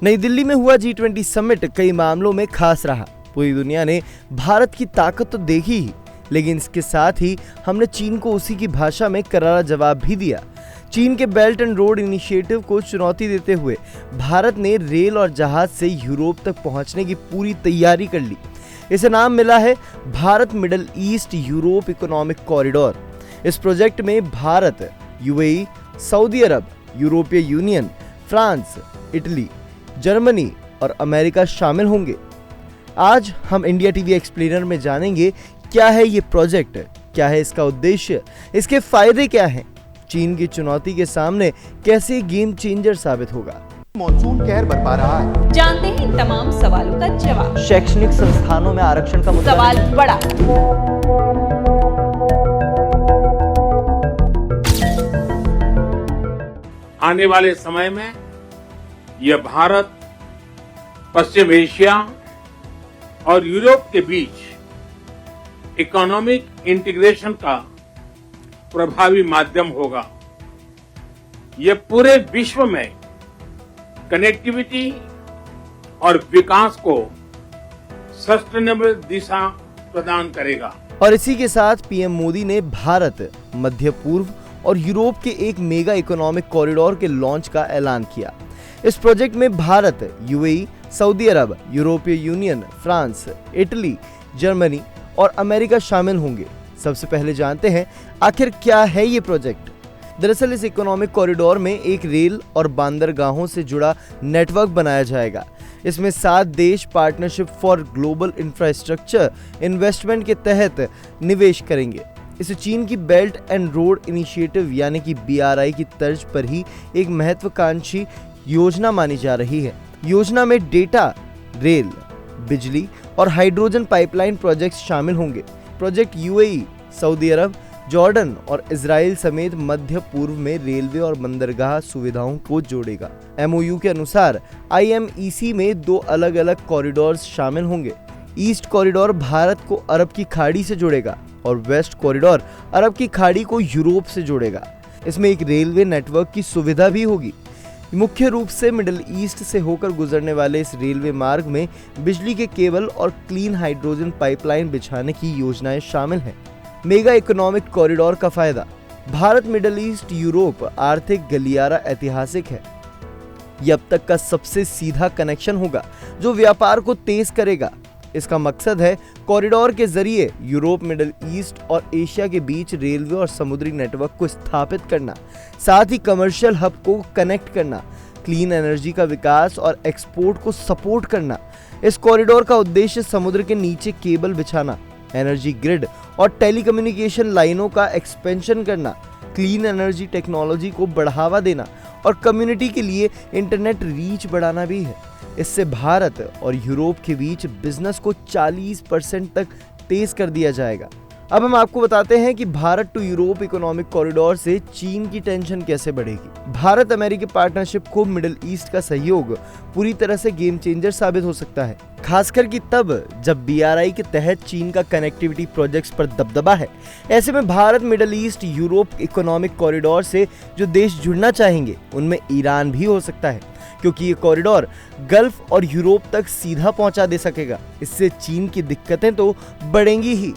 नई दिल्ली में हुआ G20 समिट कई मामलों में खास रहा। पूरी दुनिया ने भारत की ताकत तो देखी ही, लेकिन इसके साथ ही हमने चीन को उसी की भाषा में करारा जवाब भी दिया। चीन के बेल्ट एंड रोड इनिशिएटिव को चुनौती देते हुए भारत ने रेल और जहाज से यूरोप तक पहुंचने की पूरी तैयारी कर ली। इसे नाम मिला है Bharat middle east Europe economic corridor. इस प्रोजेक्ट में भारत, यूएई, सऊदी अरब, यूरोपीय यूनियन, फ्रांस, इटली, जर्मनी और अमेरिका शामिल होंगे। आज हम इंडिया टीवी एक्सप्लेनर में जानेंगे क्या है ये प्रोजेक्ट, क्या है इसका उद्देश्य, इसके फायदे क्या हैं, चीन की चुनौती के सामने कैसे गेम चेंजर साबित होगा। मॉनसून कहर बरपा रहा है। जानते हैं इन तमाम सवालों का जवाब। शैक्षणिक संस्थानों में आरक्षण का मुद्दा सवाल बड़ा। आने वाले समय में यह भारत, पश्चिम एशिया और यूरोप के बीच इकोनॉमिक इंटीग्रेशन का प्रभावी माध्यम होगा। यह पूरे विश्व में कनेक्टिविटी और विकास को सस्टेनेबल दिशा प्रदान करेगा। और इसी के साथ पीएम मोदी ने भारत, मध्य पूर्व और यूरोप के एक मेगा इकोनॉमिक कॉरिडोर के लॉन्च का ऐलान किया। इस प्रोजेक्ट में भारत, यूएई, सऊदी अरब, यूरोपीय यूनियन, फ्रांस, इटली, जर्मनी और अमेरिका शामिल होंगे। सबसे पहले जानते हैं आखिर क्या है ये प्रोजेक्ट। दरअसल इस इकोनॉमिक कॉरिडोर में एक रेल और बंदरगाहों से जुड़ा नेटवर्क बनाया जाएगा। इसमें 7 देश partnership for global infrastructure investment के तहत निवेश करेंगे। इसे चीन की बेल्ट एंड रोड इनिशिएटिव यानी कि BRI की तर्ज पर ही एक महत्वाकांक्षी योजना मानी जा रही है। योजना में डेटा, रेल, बिजली और हाइड्रोजन पाइपलाइन प्रोजेक्ट्स शामिल होंगे। प्रोजेक्ट यूएई, सऊदी अरब, जॉर्डन और इजराइल समेत मध्य पूर्व में रेलवे और बंदरगाह सुविधाओं को जोड़ेगा। MOU के अनुसार IMEC में 2 अलग अलग कॉरिडोर्स शामिल होंगे। ईस्ट कॉरिडोर भारत को अरब की खाड़ी से जोड़ेगा और वेस्ट कॉरिडोर अरब की खाड़ी को यूरोप से जोड़ेगा। इसमें एक रेलवे नेटवर्क की सुविधा भी होगी। मुख्य रूप से मिडिल ईस्ट से होकर गुजरने वाले इस रेलवे मार्ग में बिजली के केबल और क्लीन हाइड्रोजन पाइपलाइन बिछाने की योजनाएं शामिल हैं। मेगा इकोनॉमिक कॉरिडोर का फायदा। भारत मिडिल ईस्ट यूरोप आर्थिक गलियारा ऐतिहासिक है। यह अब तक का सबसे सीधा कनेक्शन होगा जो व्यापार को तेज करेगा। इसका मकसद है कॉरिडोर के जरिए यूरोप, मिडिल ईस्ट और एशिया के बीच रेलवे और समुद्री नेटवर्क को स्थापित करना, साथ ही कमर्शियल हब को कनेक्ट करना, क्लीन एनर्जी का विकास और एक्सपोर्ट को सपोर्ट करना। इस कॉरिडोर का उद्देश्य समुद्र के नीचे केबल बिछाना, एनर्जी ग्रिड और टेलीकम्युनिकेशन लाइनों का एक्सपेंशन करना, क्लीन एनर्जी टेक्नोलॉजी को बढ़ावा देना और कम्युनिटी के लिए इंटरनेट रीच बढ़ाना भी है। इससे भारत और यूरोप के बीच बिजनेस को 40% तक तेज कर दिया जाएगा। अब हम आपको बताते हैं कि Bharat to Europe economic corridor से चीन की टेंशन कैसे बढ़ेगी। भारत अमेरिकी पार्टनरशिप को मिडिल ईस्ट का सहयोग पूरी तरह से गेम चेंजर साबित हो सकता है, खासकर कि तब जब BRI के तहत चीन का कनेक्टिविटी प्रोजेक्ट्स पर दबदबा है। ऐसे में Bharat middle east Europe economic corridor से जो देश जुड़ना चाहेंगे उनमें ईरान भी हो सकता है, क्योंकि ये कॉरिडोर गल्फ और यूरोप तक सीधा पहुंचा दे सकेगा। इससे चीन की दिक्कतें तो बढ़ेंगी ही,